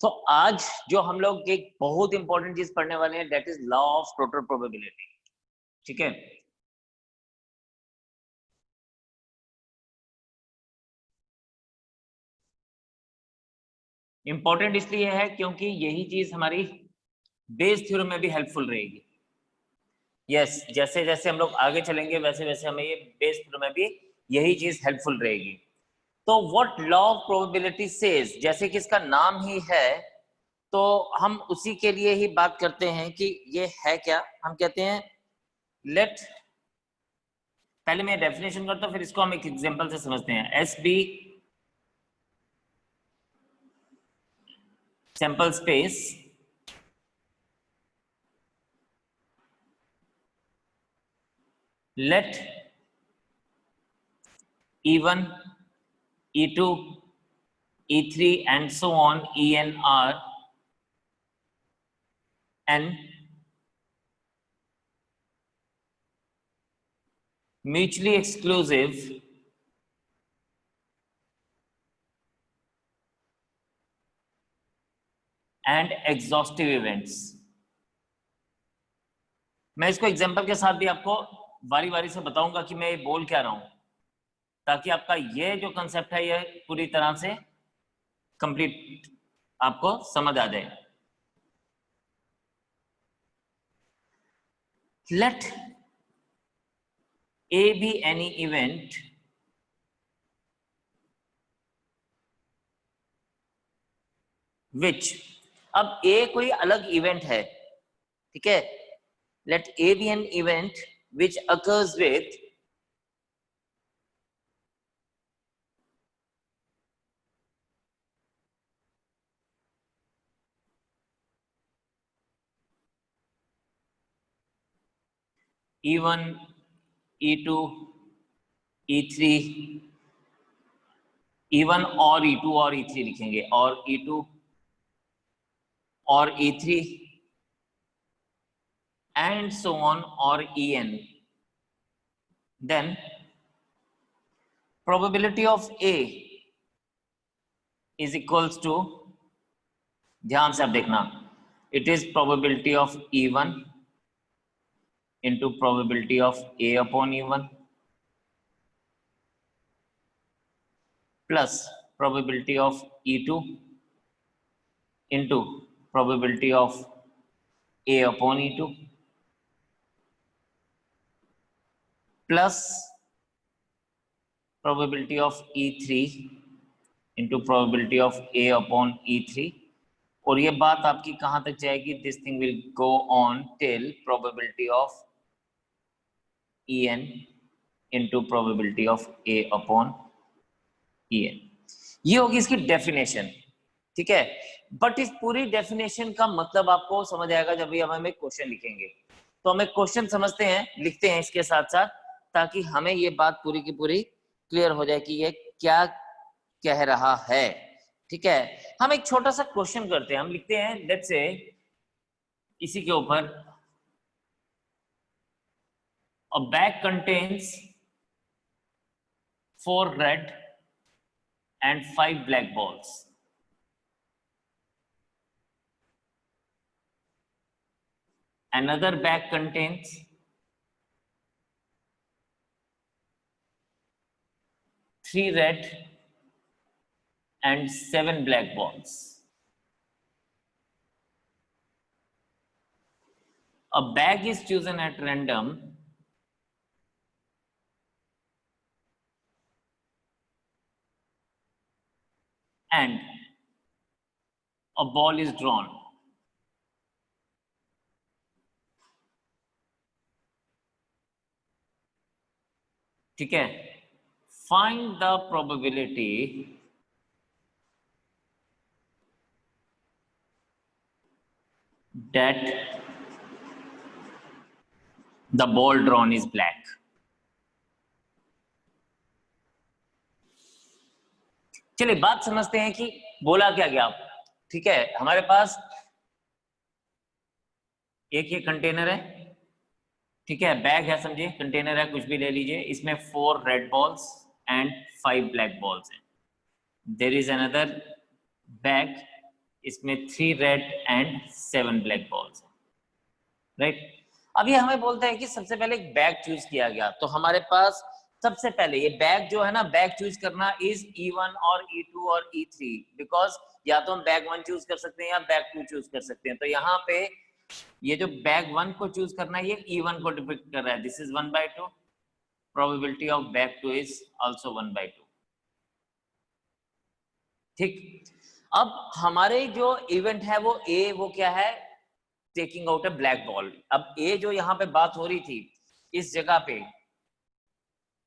तो आज जो हम लोग एक बहुत इंपॉर्टेंट चीज पढ़ने वाले हैं that is law of total probability. ठीक है, इंपॉर्टेंट इसलिए है क्योंकि यही चीज हमारी बेस थ्योरम में भी हेल्पफुल रहेगी। यस, जैसे जैसे हम लोग आगे चलेंगे वैसे वैसे हमें ये बेस थ्योरम में भी यही चीज हेल्पफुल रहेगी। तो what law of probability says, जैसे कि इसका नाम ही है तो हम उसी के लिए ही बात करते हैं कि ये है क्या। हम कहते हैं लेट, पहले मैं डेफिनेशन करता हूं फिर इसको हम एक एग्जांपल से समझते हैं। S be sample space let E1, E2, E3 and so on En are n mutually exclusive and exhaustive events। मैं इसको एग्जांपल के साथ भी आपको बारी बारी से बताऊंगा कि मैं ये बोल क्या रहा हूं, ताकि आपका ये जो कंसेप्ट है ये पूरी तरह से कंप्लीट आपको समझ आ जाए। Let A be any event which, अब A कोई अलग इवेंट है, ठीक है। Let A be an event which occurs with E1, E2, E3, E1 और E2 और E3 लिखेंगे, और E2 और E3 and so on और En, then probability of A is equals to, ध्यान से आप देखना, it is probability of E1 into probability of A upon E1 plus probability of E2 into probability of A upon E2 plus probability of E3 into probability of A upon E3। और ये बात आपकी कहां तक जाएगी? This thing will go on till probability of En into probability of A upon En। ये होगी इसकी डेफिनेशन, ठीक है। बट इस पूरी डेफिनेशन का मतलब आपको समझ आएगा जब भी हम एक क्वेश्चन लिखेंगे। तो हम एक क्वेश्चन समझते हैं, लिखते हैं इसके साथ साथ, ताकि हमें ये बात पूरी की पूरी क्लियर हो जाए कि ये क्या कह रहा है, ठीक है। हम एक छोटा सा क्वेश्चन करते हैं, हम लिखते हैं लेट्स से इसी के ऊपर, a bag contains 4 red and 5 black balls। Another bag contains 3 red and 7 black balls। A bag is chosen at random and a ball is drawn। ठीक है, find the probability that the ball drawn is black। चलिए बात समझते हैं कि बोला क्या गया। ठीक है, हमारे पास एक ये कंटेनर है, ठीक है, बैग है समझिए, कंटेनर है, कुछ भी ले लीजिए। इसमें 4 red balls and 5 black balls हैं। देयर इज अनदर बैग इसमें 3 red and 7 black balls, right. अब ये हमें बोलता है कि सबसे पहले एक बैग चूज किया गया, तो हमारे पास सबसे पहले ये बैग जो है ना, बैग चूज करना इज E1 और E2 और E3, बिकॉज या तो हम बैग 1 चूज कर सकते हैं या बैग 2 चूज कर सकते हैं। तो यहाँ पे ये जो बैग 1 को चूज करना है ये E1 को डिपिक्ट कर रहा है, this is 1/2, probability of bag 2 is also 1/2, ठीक। अब हमारे जो इवेंट है वो ए, वो क्या है, टेकिंग आउट ए ब्लैक बॉल। अब ए जो यहाँ पे बात हो रही थी इस जगह पे,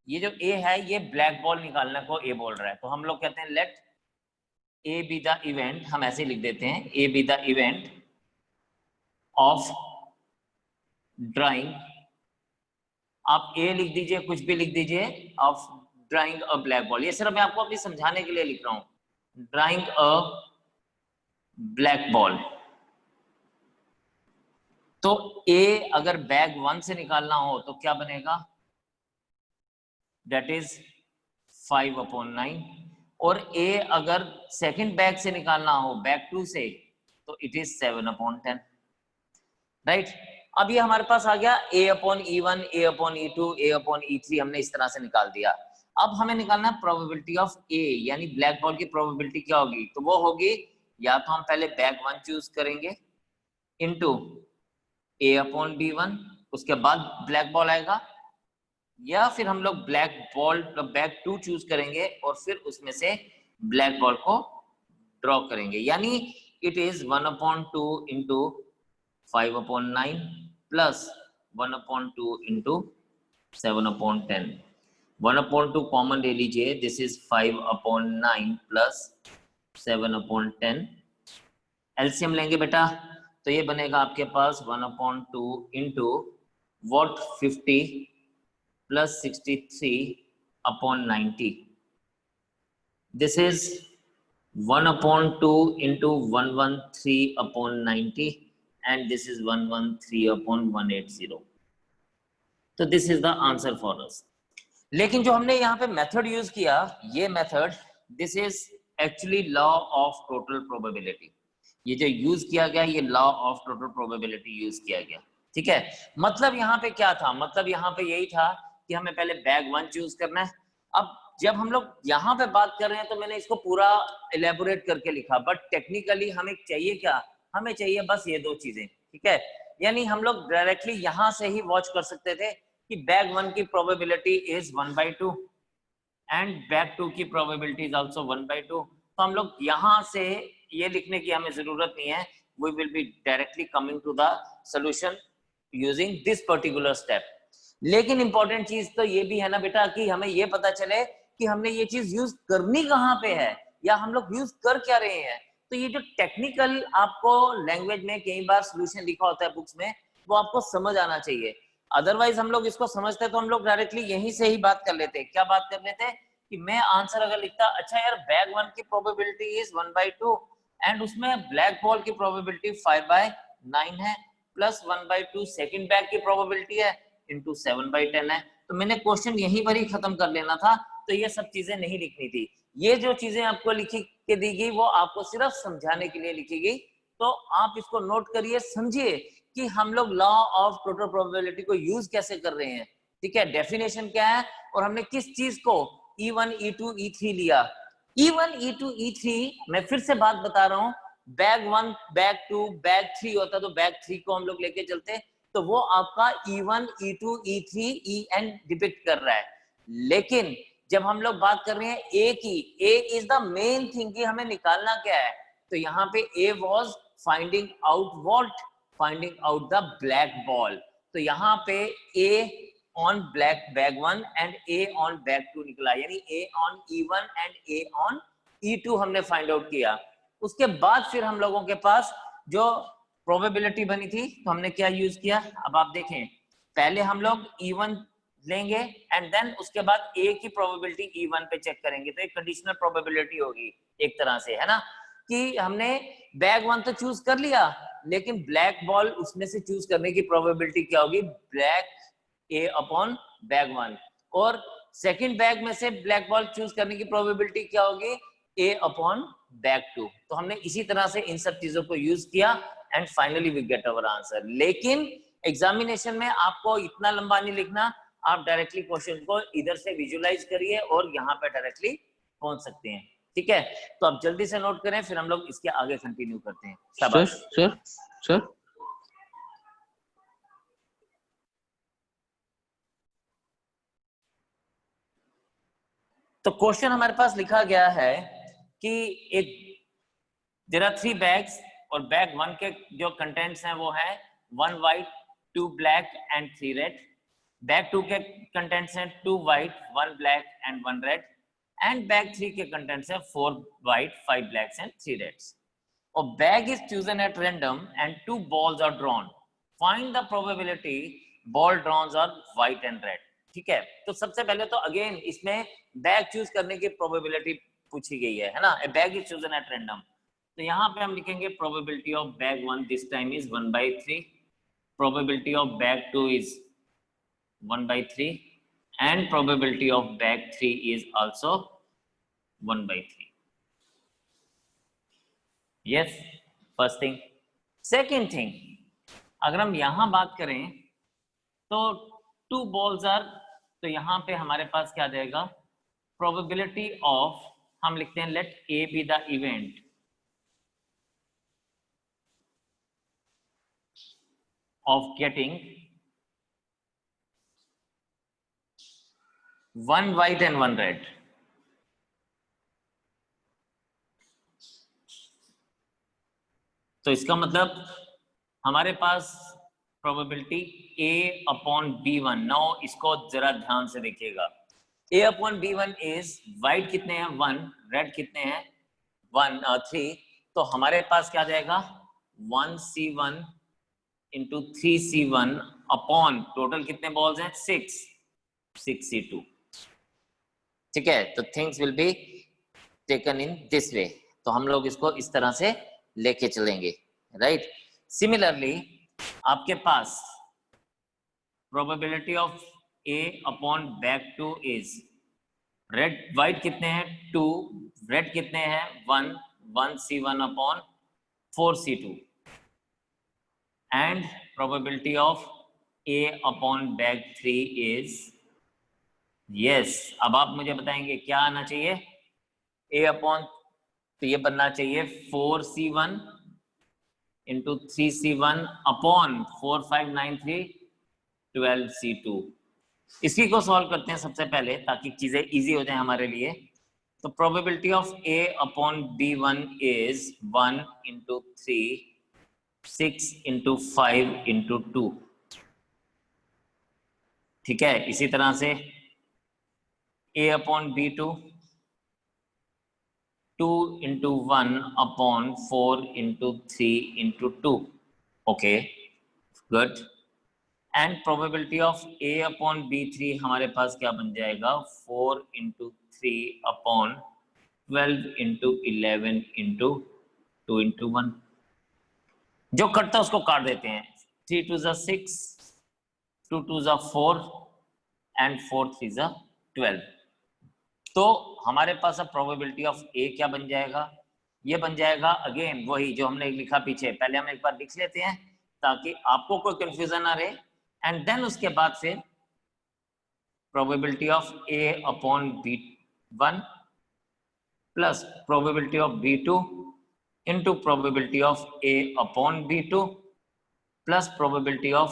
ये जो ए है ये ब्लैक बॉल निकालने को ए बोल रहा है, तो हम लोग कहते हैं let A be the event, हम ऐसे लिख देते हैं A be the event of drawing, आप ए लिख दीजिए, कुछ भी लिख दीजिए, of drawing a black ball. ये सिर्फ मैं आपको अभी समझाने के लिए लिख रहा हूं, ड्राइंग अ ब्लैक बॉल। तो ए अगर बैग 1 से निकालना हो तो क्या बनेगा, दैट इज 5/9, और ए अगर सेकंड बैग से निकालना हो, बैग 2 से, तो इट इज 7/10, राइट। अब ये हमारे पास आ गया A/E1, A/E2, A/E3, हमने इस तरह से निकाल दिया। अब हमें निकालना है प्रोबेबिलिटी ऑफ ए, यानी ब्लैक बॉल की प्रोबेबिलिटी क्या होगी, तो वो होगी या तो हम पहले बैग 1 चूज करेंगे इनटू A/B1, उसके बाद ब्लैक बॉल आएगा, या फिर हम लोग ब्लैक बॉल बैग 2 चूज करेंगे और फिर उसमें से ब्लैक बॉल को ड्रॉ करेंगे, यानी it is 1/2 into 5/9 plus 1/2 into 7/10। 1/2 common ले लीजिए, दिस इज 5/9 प्लस 7/10, एलसीएम लेंगे बेटा, तो ये बनेगा आपके पास 1/2 into what 50 plus 63/90, this is 1/2 into 113/90 and this is 113/180, तो this is the answer for us. लेकिन जो हमने यहाँ पे मेथड यूज किया, ये method, this is actually law of total probability, ये जो यूज किया गया ये law of total probability use किया गया, ठीक है। मतलब यहाँ पे क्या था, मतलब यहाँ पे यही था कि हमें पहले बैग 1 चूज करना है। अब जब हम लोग यहाँ पे बात कर रहे हैं तो मैंने इसको पूरा इलेबोरेट करके लिखा, बट टेक्निकली हमें चाहिए क्या, हमें चाहिए बस ये 2 चीजें, ठीक है। यानी हम लोग डायरेक्टली यहां से ही वॉच कर सकते थे कि बैग 1 की प्रोबेबिलिटी इज 1/2 एंड बैग 2 की प्रोबेबिलिटी इज आल्सो 1/2, तो हम लोग यहां से ये लिखने की हमें जरूरत नहीं है, we will be directly coming to the solution using this particular step. लेकिन इंपॉर्टेंट चीज तो ये भी है ना बेटा कि हमें ये पता चले कि हमने ये चीज यूज करनी कहाँ पे है, या हम लोग यूज कर क्या रहे हैं। तो ये जो टेक्निकल आपको लैंग्वेज में कई बार सॉल्यूशन लिखा होता है बुक्स में, वो आपको समझ आना चाहिए, अदरवाइज हम लोग इसको समझते तो हम लोग डायरेक्टली यहीं से ही बात कर लेते। क्या बात कर लेते कि मैं आंसर अगर लिखता, अच्छा यार बैग 1 की प्रोबेबिलिटी इज 1/2 एंड उसमें ब्लैक बॉल की प्रोबेबिलिटी 5/9 है, प्लस 1/2 सेकंड बैग की प्रोबेबिलिटी है इंटू 7/10 है, तो मैंने क्वेश्चन यहीं पर ही खत्म कर लेना था, तो ये सब चीजें नहीं लिखनी थी। ये जो चीजें आपको लिखी के दी गई वो आपको सिर्फ समझाने के लिए लिखी गई, तो आप इसको नोट करिए, समझिए कि हम लोग लॉ ऑफ टोटल प्रोबेबिलिटी को यूज कैसे कर रहे हैं, ठीक है। डेफिनेशन क्या है और हमने किस चीज को E1, E2, E3 लिया। E1, E2, E3 मैं फिर से बात बता रहा हूं, बैग 1, बैग 2, बैग 3 होता तो बैग 3 को हम लोग लेके चलते, तो वो आपका E1, E2, E3, En depict कर रहा है। लेकिन जब हम लोग बात कर रहे हैं ए की, A is the main thing कि हमें निकालना क्या है, तो यहाँ पे A was finding out what, finding out the black ball, तो यहाँ पे A on black bag 1 and A on bag 2 निकला, यानी A on E1 and A on E2 हमने फाइंड आउट किया। उसके बाद फिर हम लोगों के पास जो प्रोबेबिलिटी बनी थी, तो हमने क्या यूज किया, अब आप देखें, पहले हम लोग E1 लेंगे एंड देन उसके बाद ए की प्रोबेबिलिटी E1 पे चेक करेंगे, तो एक कंडीशनल प्रोबेबिलिटी होगी एक तरह से, है ना, कि हमने बैग 1 तो चूज कर लिया, लेकिन ब्लैक बॉल उसमें से चूज करने की प्रोबेबिलिटी क्या होगी, ब्लैक ए अपॉन बैग 1, और सेकंड बैग में से ब्लैक बॉल चूज करने की प्रोबेबिलिटी क्या होगी, ए अपॉन बैक टू। तो हमने इसी तरह से इन सब चीजों को यूज किया and finally we get our answer. लेकिन एग्जामिनेशन में आपको इतना लंबा नहीं लिखना, आप डायरेक्टली क्वेश्चन को इधर से विजुलाइज करिए और यहाँ पे डायरेक्टली पहुंच सकते हैं। ठीक है, तो आप जल्दी से नोट करें, फिर हम लोग इसके आगे कंटिन्यू करते हैं। सर सर सर तो क्वेश्चन हमारे पास लिखा गया है कि एक देयर आर 3 बैग्स और बैग 1 के जो कंटेंट्स हैं वो है 1 white 2 black and 3 red. Bag 2 के कंटेंट्स हैं 2 white 1 black and 1 red and bag 3 के कंटेंट्स हैं 4 white 5 blacks and 3 reds. A bag is chosen at random and 2 balls are drawn. Find the probability ball drawn are white and red. ठीक है, तो सबसे पहले तो again इसमें bag choose करने की प्रोबेबिलिटी पूछी गई है ना। A bag is chosen at random, तो यहाँ पे हम लिखेंगे probability of bag 1 this time is 1/3, probability of bag 2 is 1/3 and probability of bag 3 is also 1/3. Yes, first thing. Second thing, अगर हम यहाँ बात करें तो 2 balls are, तो यहाँ पे हमारे पास क्या आ जाएगा, probability of, हम लिखते हैं let A be the event of getting 1 white and 1 red. तो इसका मतलब हमारे पास प्रोबेबिलिटी A/B1। नाउ इसको जरा ध्यान से देखिएगा। A/B1 इज वाइट कितने हैं 1, रेड कितने हैं 3, तो हमारे पास क्या जाएगा 1C1 into 3C1 upon total कितने बॉल्स हैं 6C2। ठीक है, तो things will be taken in this way, तो हम लोग इसको इस तरह से लेके चलेंगे, राइट। सिमिलरली आपके पास probability of A upon bag 2 is red, white कितने हैं 2, रेड कितने हैं 1, 1C1 अपॉन 4C2 and probability of A upon bag 3 is, yes, अब आप मुझे बताएंगे क्या आना चाहिए, A अपॉन, तो ये बनना चाहिए 4C1 into 3C1 upon 4, 5, 9, 3 12C2। इसी को सॉल्व करते हैं सबसे पहले ताकि चीजें इजी हो जाए हमारे लिए। तो probability of A upon B1 is 1 into 3, 6 into 5 into 2। ठीक है, इसी तरह से A upon B2 2 into 1 upon 4 into 3 into 2. Okay, good. And probability of A upon B3 हमारे पास क्या बन जाएगा 4 into 3 upon 12 into 11 into 2 into 1। जो कटता है उसको काट देते हैं, 3 2 जा 6, 2 2 जा 4 and 4 3 जा 12। तो हमारे पास अब प्रोबेबिलिटी ऑफ A क्या बन जाएगा, ये बन जाएगा अगेन वही जो हमने लिखा पीछे, पहले हम एक बार लिख लेते हैं ताकि आपको कोई कंफ्यूजन ना रहे, एंड देन उसके बाद फिर probability of A upon B1 plus probability of B2 into probability of A upon B2 plus probability of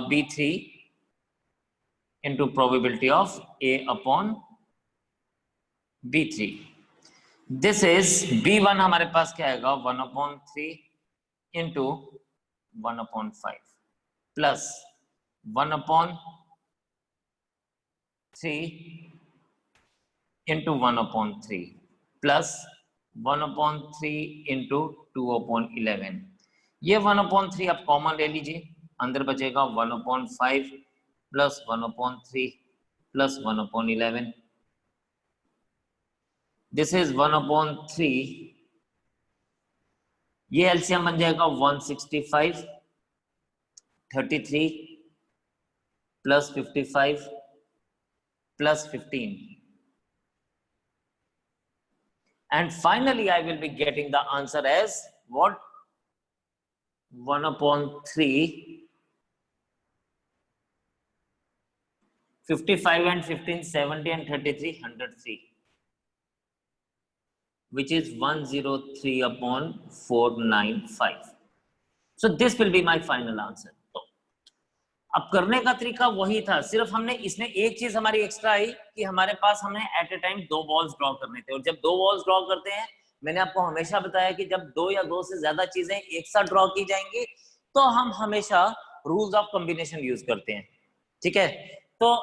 B3 into probability of A upon B3। This is B1 हमारे पास क्या आएगा 1/3 into 1/5 plus 1/3 into 1/3 plus 1/3 into 2/11। ये 1/3 आप common ले लीजिए, अंदर बचेगा 1/5 plus 1/3 plus 1/11। This is 1/3, ये एलसीएम बन जाएगा 165, 33 plus 55 plus 15। and finally I will be getting the answer as what? 1/3 55 and 15 70 and 33 103, which is 103/495. So this will be my final answer. तो अब करने का तरीका वही था, सिर्फ हमने इसमें एक चीज हमारी एक्स्ट्रा आई कि हमारे पास हमें at a time 2 balls draw करने थे, और जब 2 बॉल्स ड्रॉ करते हैं, मैंने आपको हमेशा बताया कि जब 2 या 2 से ज्यादा चीजें एक साथ ड्रॉ की जाएंगी तो हम हमेशा रूल्स ऑफ कॉम्बिनेशन यूज करते हैं, ठीक है। तो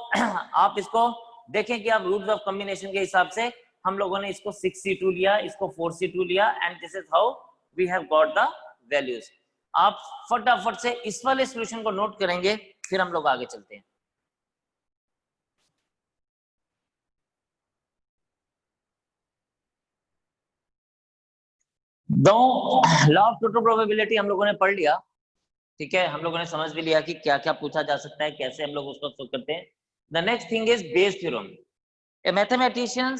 आप इसको देखें कि आप रूल्स ऑफ कॉम्बिनेशन के हिसाब से हम लोगों ने इसको 6C2 लिया, इसको 4C2 लिया, and this is how we have got the values. आप फटाफट से इस वाले सॉल्यूशन को नोट करेंगे, फिर हम लोग आगे चलते हैं। दो लॉ ऑफ टोटल प्रोबेबिलिटी हम लोगों ने पढ़ लिया, ठीक है, हम लोगों ने समझ भी लिया कि क्या क्या पूछा जा सकता है, कैसे हम लोग उसको सोल्व करते हैं। The next thing is Bayes theorem. A mathematician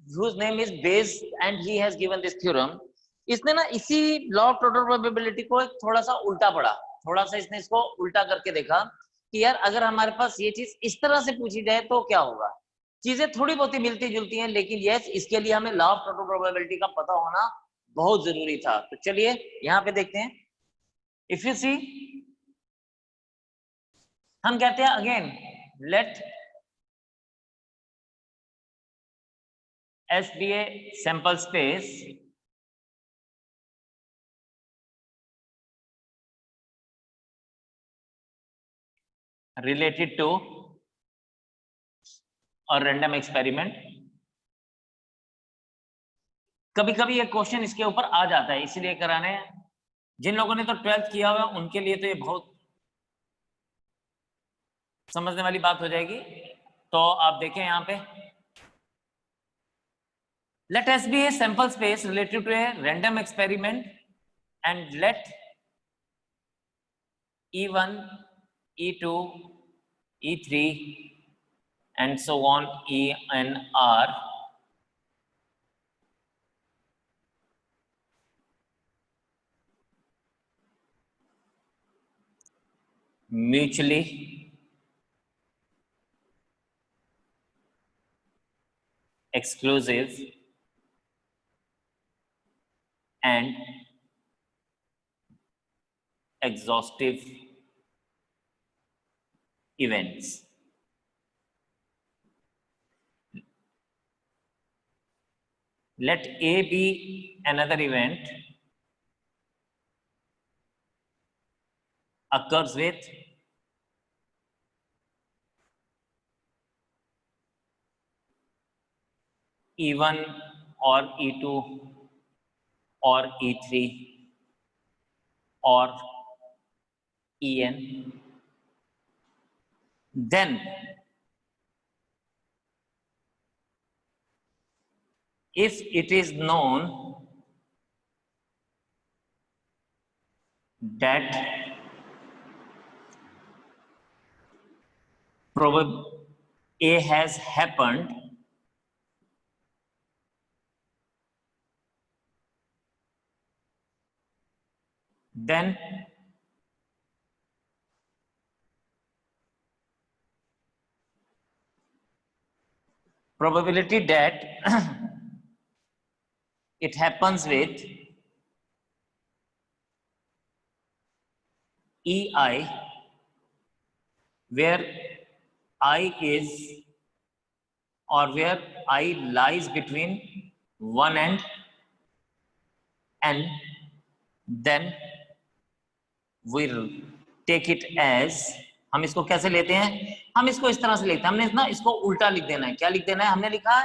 whose name is Bayes and he has given this theorem, इसने ना इसी लॉ ऑफ टोटल प्रोबेबिलिटी को एक थोड़ा सा उल्टा पढ़ा, थोड़ा सा इसने इसको उल्टा करके देखा कि यार अगर हमारे पास ये चीज इस तरह से पूछी जाए तो क्या होगा। चीजें थोड़ी बहुत ही मिलती जुलती हैं, लेकिन यस इसके लिए हमें लॉ ऑफ टोटल प्रोबेबिलिटी का पता होना बहुत जरूरी था। तो चलिए यहाँ पे देखते हैं। इफ यू सी, हम कहते हैं again let S be a sample space related to a random experiment। कभी कभी ये क्वेश्चन इसके ऊपर आ जाता है, इसीलिए कराने हैं। जिन लोगों ने तो 12th किया हुआ उनके लिए तो ये बहुत समझने वाली बात हो जाएगी। तो आप देखें यहाँ पे, let S be a sample space related to a random experiment and let E1, E2, E3 and so on En are mutually exclusive and exhaustive events। Let A be another event occurs with E1 or E2 or E3 or En, then if it is known that A has happened, then probability that it happens with EI, where I is or where I lies between 1 and n, then we'll take it as, हम इसको कैसे लेते हैं, हम इसको इस तरह से लेते हैं, हमने ना इसको उल्टा लिख देना है। क्या लिख देना है, हमने लिखा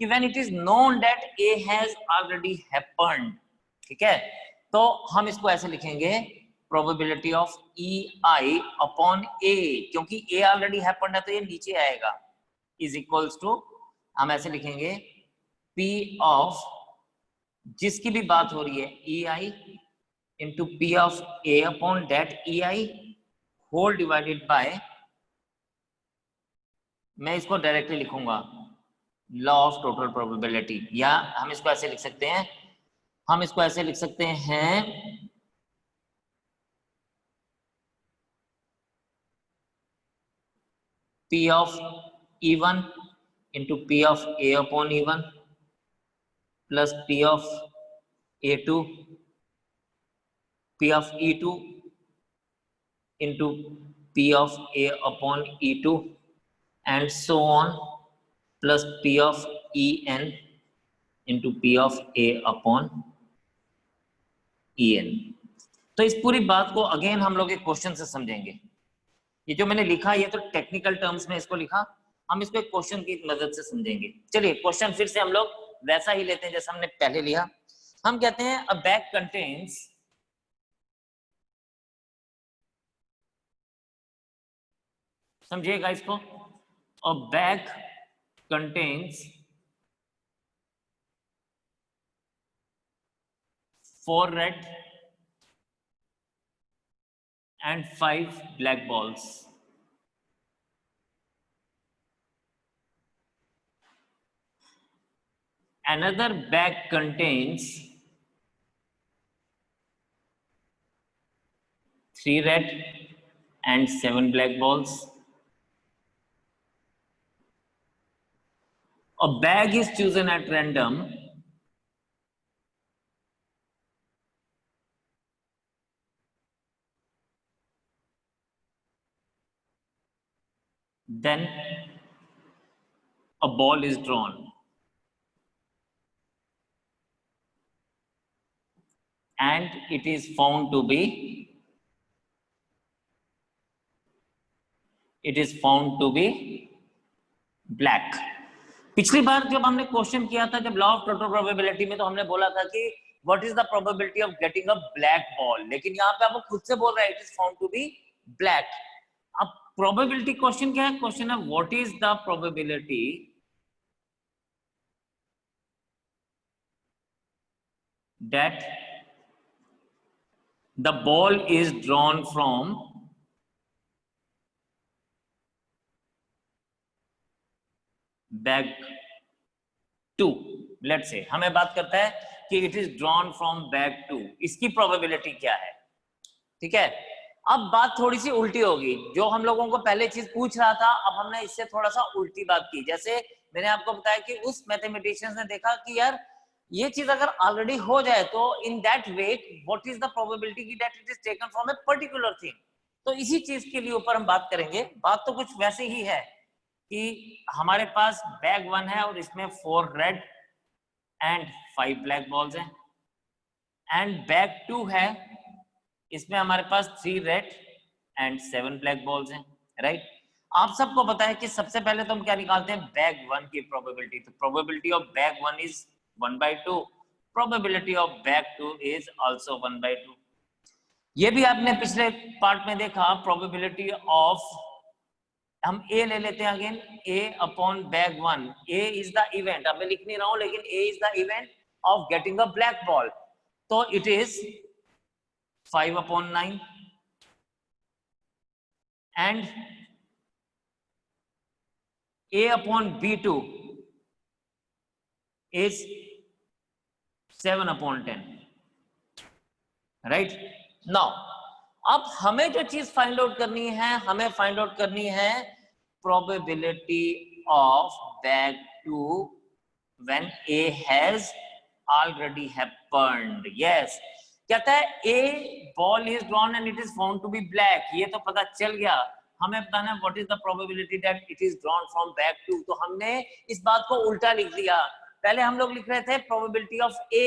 कि when it is known that A has already happened, ठीक है, तो हम इसको ऐसे लिखेंगे probability of EI upon A, क्योंकि A already happened है तो ये नीचे आएगा, is equals to, हम ऐसे लिखेंगे P of, जिसकी भी बात हो रही है, EI into P of A upon that EI whole divided by, मैं इसको डायरेक्टली लिखूंगा लॉ ऑफ टोटल प्रोबेबिलिटी, या हम इसको ऐसे लिख सकते हैं, हम इसको ऐसे लिख सकते हैं P of E1 into P of A upon E1 plus P of A2, P of E2 into P of A upon E2 and so on plus P of En into P of A upon En। तो इस पूरी बात को again हम लोग एक question से समझेंगे। ये जो मैंने लिखा ये तो टेक्निकल टर्म्स में इसको लिखा, हम इसको एक क्वेश्चन की मदद से समझेंगे। चलिए क्वेश्चन फिर से हम लोग वैसा ही लेते हैं जैसा हमने पहले लिया। हम कहते हैं अ बैग कंटेन्स समझिएगा इसको, अ bag contains 4 red and 5 black balls. Another bag contains 3 red and 7 black balls. A bag is chosen at random then a ball is drawn and it is found to be black. पिछली बार जब हमने question किया था, जब law of total probability में, तो हमने बोला था कि what is the probability of getting a black ball, लेकिन यहाँ पे आप खुद से बोल रहे हैं it is found to be black. अब प्रोबेबिलिटी क्वेश्चन क्या है? क्वेश्चन है what is the probability that the ball is drawn from bag 2। Let's say हमें बात करता है कि it is drawn from bag 2, इसकी प्रोबेबिलिटी क्या है? ठीक है, अब बात थोड़ी सी उल्टी होगी। जो हम लोगों को पहले चीज पूछ रहा था, अब हमने इससे थोड़ा सा उल्टी बात की। जैसे मैंने आपको बताया कि उस मैथमेटिशियंस ने देखा कि यार ये चीज अगर ऑलरेडी हो जाए तो in that way what is the probability की that it is taken from a particular thing. तो इसी चीज के लिए ऊपर हम बात करेंगे। बात तो कुछ वैसे ही है कि हमारे पास बैग 1 है और इसमें 4 रेड एंड 5 ब्लैक बॉल्स हैं, एंड बैग 2 है, इसमें हमारे पास 3 रेड एंड 7 ब्लैक बॉल्स हैं, राइट। आप सबको पता है कि सबसे पहले तो हम क्या निकालते हैं? बैग 1 की प्रोबेबिलिटी। तो probability of bag 1 is 1/2, probability of bag 2 is also 1/2। ये भी आपने पिछले पार्ट में देखा, प्रोबेबिलिटी ऑफ, हम ए ले लेते हैं again, A upon bag 1। A is the event, अब मैं लिख नहीं रहा हूं लेकिन A is the event of getting a black ball, तो it is 5/9 and A upon B2 is 7/10, right? Now, अब हमें जो चीज फाइंड आउट करनी है, हमें फाइंड आउट करनी है probability of bag 2 when A has already happened. Yes, कहता है A ball is drawn and it is found to be black, ये तो पता चल गया। हमें बताना है what is the probability that it is drawn from bag 2। तो हमने इस बात को उल्टा लिख दिया। पहले हम लोग लिख रहे थे probability of A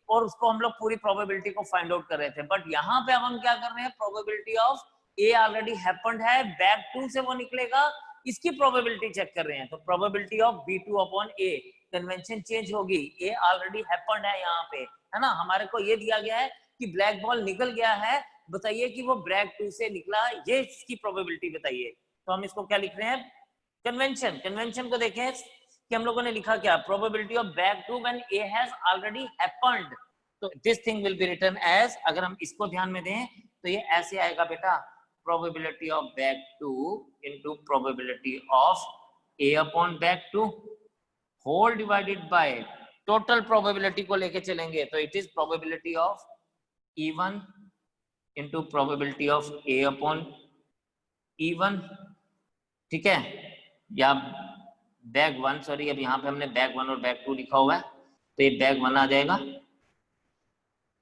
और उसको हम लोग पूरी probability को फाइंड आउट कर रहे थे, बट यहाँ पे अब हम क्या कर रहे हैं? probability of A already happened है, bag 2 से वो निकलेगा, इसकी probability चेक कर रहे हैं। तो probability of B2 upon A, convention change होगी, A already happened है यहाँ पे, है ना। हमारे को ये दिया गया है कि ब्लैक बॉल निकल गया है, बताइए कि वो ब्लैक 2 से निकला, ये इसकी प्रोबेबिलिटी बताइए। तो हम इसको क्या लिख रहे हैं? कन्वेंशन। कन्वेंशन को देखें कि हम लोगों ने लिखा क्या? Probability of bag 2 when A has already happened. तो this thing will be written as, अगर हम इसको ध्यान में दें तो ये ऐसे आएगा बेटा, probability of bag 2 into probability of A upon bag 2 whole divided by total probability को लेके चलेंगे तो it is probability of E1 into probability of A upon E1, ठीक है, या बैग 1, सॉरी अब यहाँ पे हमने बैग 1 और बैग 2 लिखा हुआ है तो ये बैग 1 आ जाएगा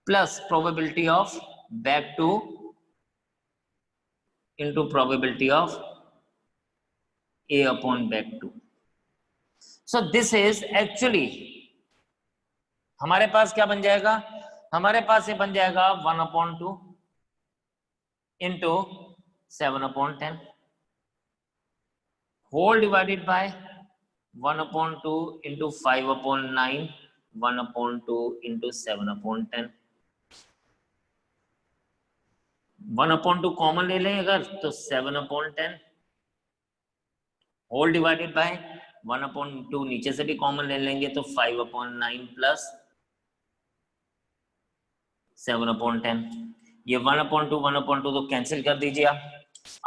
plus probability of bag 2 into probability of A upon bag 2. So this is actually हमारे पास क्या बन जाएगा, हमारे पास ये बन जाएगा 1/2 into 7/10 whole divided by 1/2 into 5/9 1/2 into 7/10. 1/2 common ले लें अगर तो 7/10 होल डिवाइडेड बाय 1/2 नीचे से भी कॉमन ले लेंगे तो 5/9 प्लस 7/10. ये 1/2 तो कैंसिल कर दीजिए आप.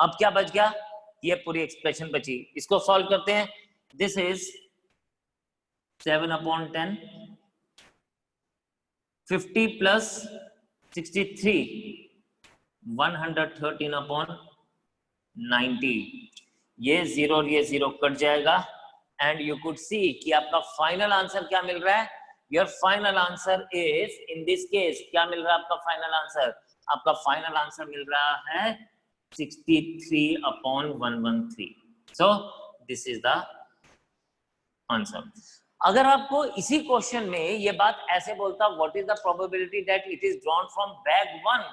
अब क्या बच गया, ये पूरी एक्सप्रेशन बची, इसको सॉल्व करते हैं. This is 7/10 50 plus 63 113/90. ये 0 और ये 0 कट जाएगा एंड यू कुड सी कि आपका फाइनल आंसर क्या मिल रहा है. Your final answer is in this case क्या मिल रहा है आपका फाइनल आंसर, आपका फाइनल आंसर मिल रहा है 63/113. So this is the answer. अगर आपको इसी क्वेश्चन में ये बात ऐसे बोलता what is the probability that it is drawn from bag 1,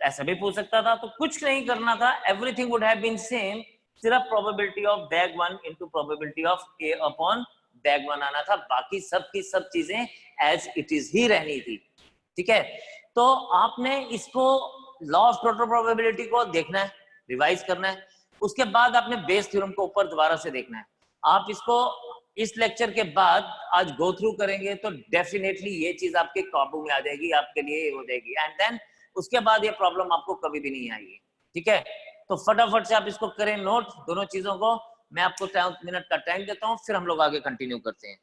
ऐसा भी पूछ सकता था, तो कुछ नहीं करना था, everything would have been same, सिर्फ probability of bag 1 into probability of A upon bag 1 आना था, बाकी सब की सब चीजें एज इट इज ही रहनी थी. ठीक है, तो आपने इसको लॉ ऑफ टोटल प्रोबेबिलिटी को देखना है, रिवाइज करना है, उसके बाद आपने बेस थ्योरम को ऊपर दोबारा से देखना है. आप इसको इस लेक्चर के बाद आज गो थ्रू करेंगे तो डेफिनेटली ये चीज आपके काबू में आ जाएगी, आपके लिए हो जाएगी, एंड देन उसके बाद ये प्रॉब्लम आपको कभी भी नहीं आएगी. ठीक है, तो फटाफट से आप इसको करें नोट दोनों चीजों को. मैं आपको 10 मिनट का टाइम देता हूं, फिर हम लोग आगे कंटिन्यू करते हैं.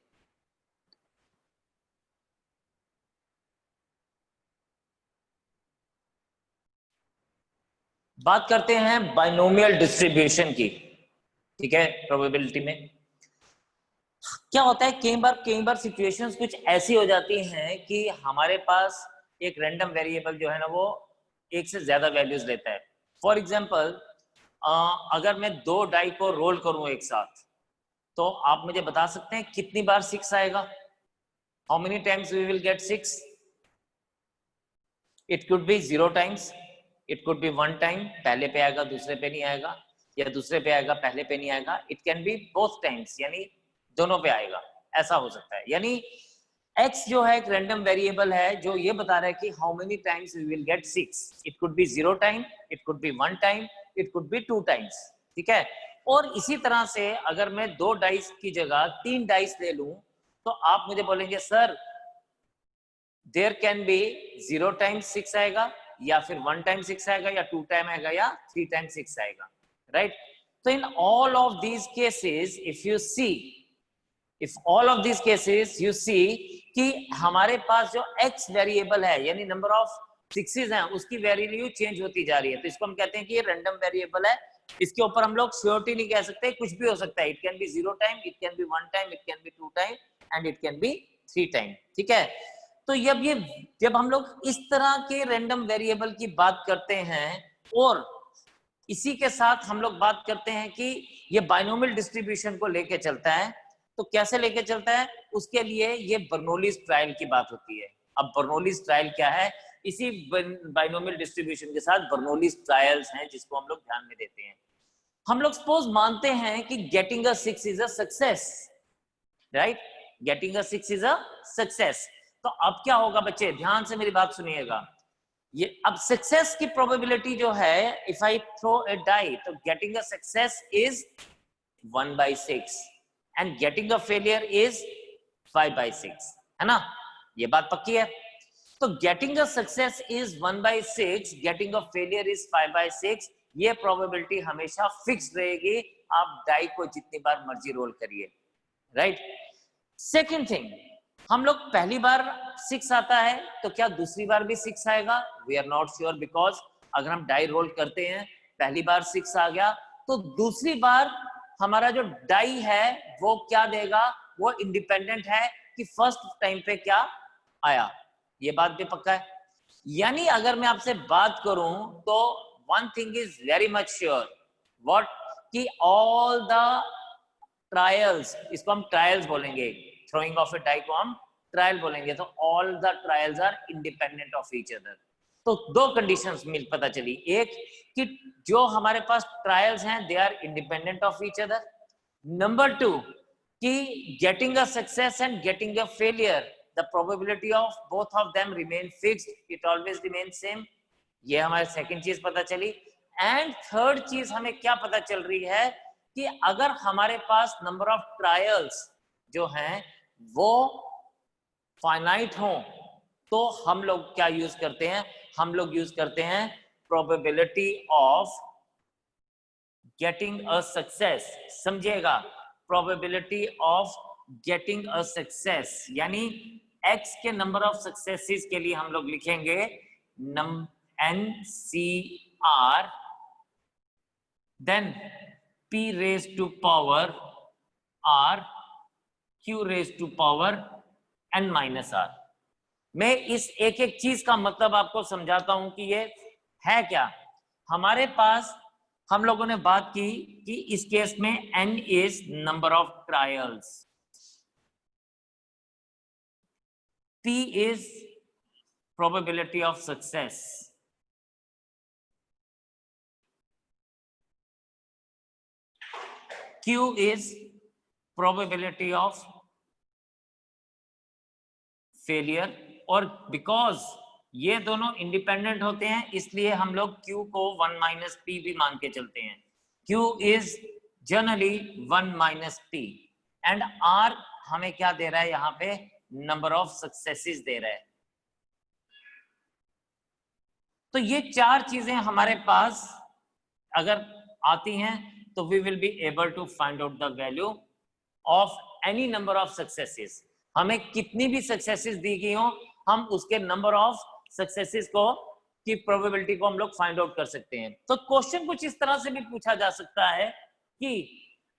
बात करते हैं बाइनोमियल डिस्ट्रीब्यूशन की. ठीक है, प्रोबेबिलिटी में क्या होता है, कई बार सिचुएशंस कुछ ऐसी हो जाती हैं कि हमारे पास एक रैंडम वेरिएबल जो है ना वो एक से ज्यादा वैल्यूज लेता है. फॉर एग्जांपल अगर मैं 2 डाई को रोल करूं एक साथ तो आप मुझे बता सकते हैं कितनी बार 6 आएगा, how many times we will get 6. It could be 0 times, it could be 1 time, पहले पे आएगा दूसरे पे नहीं आएगा, या दूसरे पे आएगा पहले पे नहीं आएगा. It can be both times, यानी दोनों पे आएगा, ऐसा हो सकता है. यानी x जो है एक रैंडम वेरिएबल है जो ये बता रहा है कि how many times we will get 6. It could be 0 time, it could be 1 time, it could be 2 times. ठीक है, और इसी तरह से अगर मैं 2 डाइस की जगह 3 डाइस ले लूं तो आप मुझे बोलेंगे sir there can be 0 times 6 आएगा, या फिर 1 टाइम 6 आएगा, या 2 टाइम आएगा, या 3 टाइम 6 आएगा, राइट. तो in all of these cases if you see, if all of these cases you see कि हमारे पास जो x वेरिएबल है यानी नंबर ऑफ 6s हैं उसकी वैल्यू चेंज होती जा रही है, तो इसको हम कहते हैं कि ये रैंडम वेरिएबल है. इसके ऊपर हम लोग श्योरिटी नहीं कह सकते, कुछ भी हो सकता है. It can be 0 time, it can be 1 time, it can be 2 time and it can be 3 time. ठीक है, तो जब हम लोग इस तरह के रैंडम वेरिएबल की बात करते हैं और इसी के साथ हम लोग बात करते हैं कि ये बाइनोमियल डिस्ट्रीब्यूशन को लेके चलता है, तो कैसे लेके चलता है, उसके लिए ये बर्नौलीज ट्रायल की बात होती है. अब बर्नौलीज ट्रायल क्या है, इसी बाइनोमियल डिस्ट्रीब्यूशन के साथ बर्नौलीज ट्रायल्स हैं जिसको हम लोग ध्यान में देते हैं. हम लोग सपोज मानते हैं कि getting a 6 is a success, right, getting a 6 is a success. तो अब क्या होगा बच्चे, ध्यान से मेरी बात सुनिएगा. ये अब सक्सेस की प्रोबेबिलिटी जो है, if I throw a die तो getting a success is 1/6 and getting a failure is 5/6, है ना, ये बात पक्की है. तो getting a success is 1/6, getting a failure is 5/6, ये प्रोबेबिलिटी हमेशा फिक्स रहेगी, आप डाई को जितनी बार मर्जी रोल करिए, राइट. सेकेंड थिंग, हम लोग पहली बार 6 आता है तो क्या दूसरी बार भी 6 आएगा? We are not sure, because अगर हम डाई रोल करते हैं, पहली बार 6 आ गया तो दूसरी बार हमारा जो डाई है वो क्या देगा? वो इंडिपेंडेंट है कि फर्स्ट टाइम पे क्या आया। ये बात भी पक्का है। यानी अगर मैं आपसे बात करूं तो one thing is very much sure, what, कि ऑल द ट्रायल्स, इसको हम ट्रायल्स बोलेंगे, थ्रोइंग ऑफ ए डाई को हम ट्रायल बोलेंगे, तो all the trials are independent of each other. तो दो कंडीशंस मिल पता चली, एक कि जो हमारे पास ट्रायल्स हैं they are independent of each other, number two कि getting a success and getting a failure the probability of both of them remain fixed, it always remains same। ये हमारी सेकंड चीज पता चली। एंड थर्ड चीज हमें क्या पता चल रही है कि अगर हमारे पास नंबर ऑफ ट्रायल्स जो हैं वो फाइनाइट हो तो हम लोग क्या यूज करते हैं? हम लोग यूज करते हैं probability of getting a success. समझिएगा, probability of getting a success, यानी x के नंबर ऑफ सक्सेसेस के लिए हम लोग लिखेंगे NCR, then P raise to power R, Q raise to power N minus R। मैं इस एक एक चीज का मतलब आपको समझाता हूं कि ये है क्या। हमारे पास हम लोगों ने बात की कि इस केस में N is number of trials, P is probability of success, Q is probability of failure, और बिकॉज ये दोनों इंडिपेंडेंट होते हैं इसलिए हम लोग Q को 1 माइनस P भी मान के चलते हैं। Q is generally 1 minus P and R हमें क्या दे रहा है? यहाँ पे नंबर ऑफ सक्सेसेस दे रहा है। तो ये चार चीजें हमारे पास अगर आती हैं तो we will be able to find out the value of any number of successes. हमें कितनी भी सक्सेसेस दी गई हो, हम उसके नंबर ऑफ सक्सेसेस को की प्रोबेबिलिटी को हम लोग फाइंड आउट कर सकते हैं। तो क्वेश्चन कुछ इस तरह से भी पूछा जा सकता है कि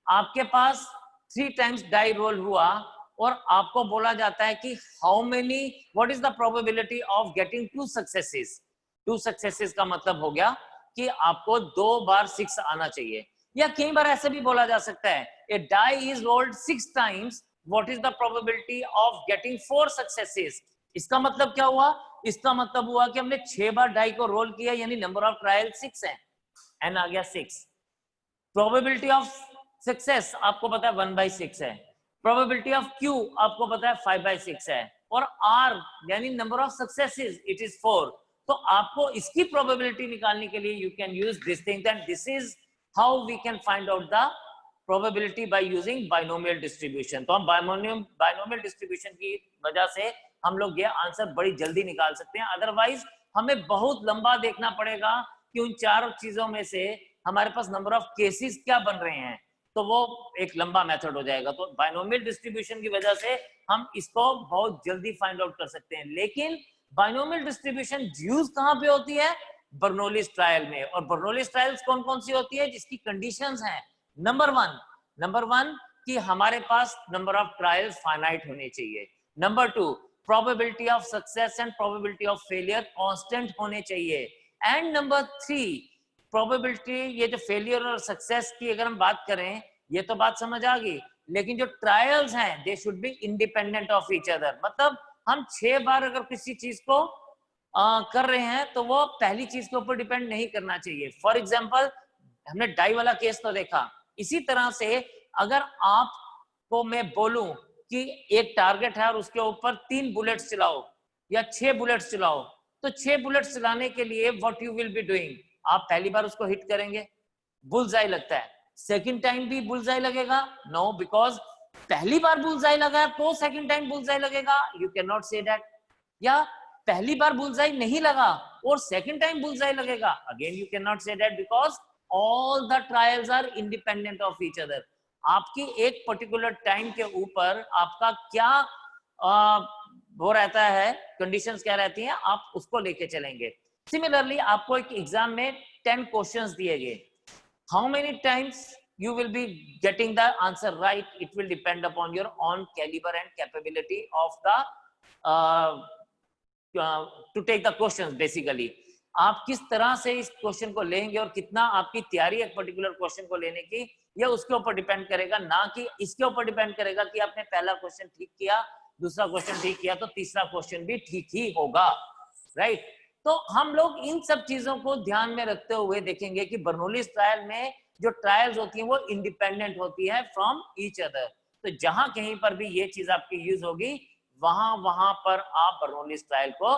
आपके पास 3 टाइम्स डाई रोल हुआ और आपको बोला जाता है कि how many, what is the probability of getting 2 successes. 2 successes का मतलब हो गया कि आपको 2 बार 6 आना चाहिए। या कई बार ऐसे भी बोला जा सकता है, a die is rolled 6 times, what is the probability of getting 4 successes. इसका मतलब क्या हुआ? इसका मतलब हुआ कि हमने 6 बार डाई को रोल किया, यानी नंबर ऑफ ट्रायल 6 है, एन आ गया 6। प्रोबेबिलिटी ऑफ सक्सेस आपको पता है 1/6 है, प्रोबेबिलिटी ऑफ Q आपको पता है 5/6 है, और R यानी number of successes it is 4। तो आपको इसकी प्रोबेबिलिटी निकालने के लिए you can use this thing, that this is how we can find out the probability by using binomial distribution. तो हम बाइनोमियल डिस्ट्रीब्यूशन की वजह से हम लोग ये आंसर बड़ी जल्दी निकाल सकते हैं। अदरवाइज हमें बहुत लंबा देखना पड़ेगा कि उन चारों चीजों में से हमारे पास नंबर ऑफ केसेस क्या बन रहे हैं, तो वो एक लंबा मेथड हो जाएगा। तो बाइनोमियल डिस्ट्रीब्यूशन की वजह से हम इसको बहुत जल्दी फाइंड आउट कर सकते हैं। लेकिन बाइनोमियल डिस्ट्रीब्यूशन यूज कहां पे होती है? बर्नौलीज ट्रायल में। और बर्नौलीज ट्रायल्स कौन कौन सी होती है? जिसकी कंडीशंस हैं, नंबर वन कि हमारे पास नंबर ऑफ ट्रायल्स फाइनाइट होने चाहिए, number 2 probability of success and probability of failure constant होने चाहिए, एंड नंबर 3 प्रोबेबिलिटी, ये जो फेलियर और सक्सेस की अगर हम बात करें, ये तो बात समझ आ गई, लेकिन जो ट्रायल्स हैं they should be independent of each other. मतलब हम 6 बार अगर किसी चीज को कर रहे हैं तो वो पहली चीज के ऊपर डिपेंड नहीं करना चाहिए। फॉर एग्जांपल हमने डाई वाला केस तो देखा, इसी तरह से अगर आपको मैं बोलूं कि एक टारगेट है और उसके ऊपर 3 बुलेट्स चलाओ या 6 बुलेट्स चलाओ, तो 6 बुलेट्स चलाने के लिए what you will be doing, आप पहली बार उसको हिट करेंगे, बुलजाई लगता है। सेकंड टाइम भी बुलजाई लगेगा? नो, बिकॉज पहली बार बुलजाई लगा तो सेकंड टाइम बुलजाई लगेगा, you can not say that. या पहली बार बुलजाई नहीं लगा और सेकंड टाइम बुलजाई लगेगा, again you can not say that, because all the trials are independent of each other. आपकी एक पर्टिकुलर टाइम के ऊपर आपका क्या वो रहता है, कंडीशंस क्या रहती हैं, आप उसको लेके चलेंगे। सिमिलरली आपको एक एग्जाम में 10 क्वेश्चंस दिए गए, how many times you will be getting the answer right, it will depend upon your own caliber and capability of the to take the questions basically। आप किस तरह से इस क्वेश्चन को लेंगे और कितना आपकी तैयारी एक पर्टिकुलर क्वेश्चन को लेने की, यह उसके ऊपर डिपेंड करेगा, ना कि इसके ऊपर डिपेंड करेगा कि आपने पहला क्वेश्चन ठीक किया, दूसरा क्वेश्चन ठीक किया तो तीसरा क्वेश्चन भी ठीक ही होगा, राइट। तो हम लोग इन सब चीजों को ध्यान में रखते हुए देखेंगे कि बर्नौलीज ट्रायल में जो ट्रायल्स होती हैं वो इंडिपेंडेंट होती है फ्रॉम ईच अदर। तो जहां कहीं पर भी ये चीज आपकी यूज होगी वहां पर आप बर्नौलीज ट्रायल को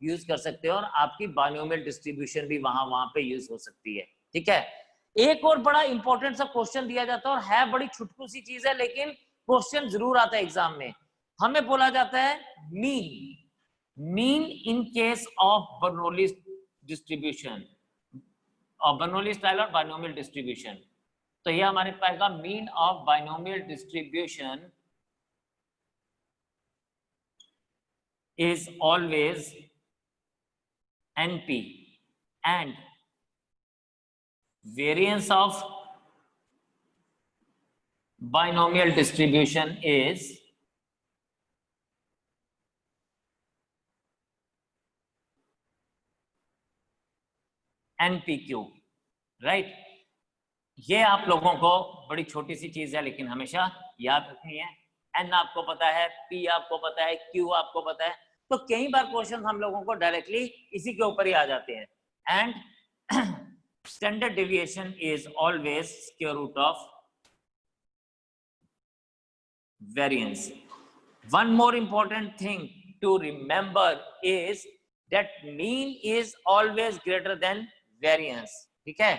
यूज कर सकते हो और आपकी बायनोमियल डिस्ट्रीब्यूशन भी वहां पे यूज हो सकती है, ठीक है। एक और बड़ा इंपॉर्टेंट सा क्वेश्चन दिया जाता है और है बड़ी छुटकू सी चीज है, लेकिन क्वेश्चन जरूर आता है एग्जाम में। हमें बोला जाता है mean in case of Bernoulli's distribution और बर्नौलीज ट्रायल और बायनोमियल डिस्ट्रीब्यूशन। तो ये हमारे पास का mean of binomial distribution is always NP and variance of binomial distribution is NPQ, right. ये आप लोगों को बड़ी छोटी सी चीज है लेकिन हमेशा याद रखनी है। N आपको पता है, P आपको पता है, Q आपको पता है, तो कई बार क्वेश्चन हम लोगों को डायरेक्टली इसी के ऊपर ही आ जाते हैं। And standard deviation is always square root of variance. One more important thing to remember is that mean is always greater than variance, ठीक है।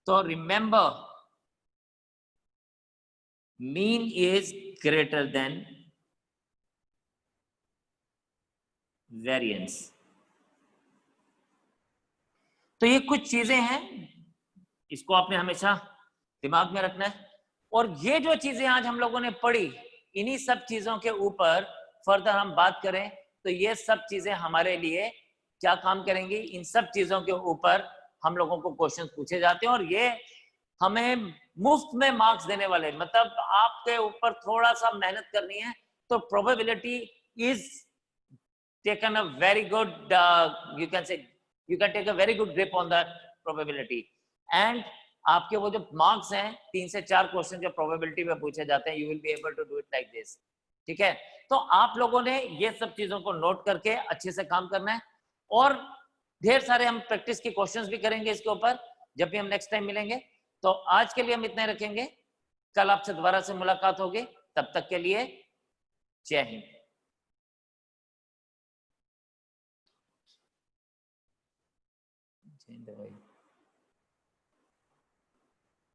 तो remember mean is greater than variance. तो ये कुछ चीजें हैं, इसको आपने हमेशा दिमाग में रखना है। और ये जो चीजें आज हम लोगों ने पढ़ी, इन्हीं सब चीजों के ऊपर फर्दर हम बात करें तो ये सब चीजें हमारे लिए क्या काम करेंगी, इन सब चीजों के ऊपर हम लोगों को क्वेश्चन पूछे जाते हैं और ये हमें मुफ्त में मार्क्स देने वाले, मतलब आपके ऊपर थोड़ा सा मेहनत करनी है तो probability is taken a very good, you can say you can take a very good grip on that probability and आपके वो जो मार्क्स हैं 3 से 4 क्वेश्चन जो प्रोबेबिलिटी में पूछे जाते हैं, you will be able to do it like this, ठीक है। तो आप लोगों ने ये सब चीजों को नोट करके अच्छे से काम करना है और ढेर सारे हम प्रैक्टिस के क्वेश्चंस भी करेंगे इसके ऊपर जब भी हम नेक्स्ट टाइम मिलेंगे। तो आज के लिए हम इतना रखेंगे, कल आपसे दोबारा से मुलाकात होगी, तब तक के लिए जय हिंद। Change the way.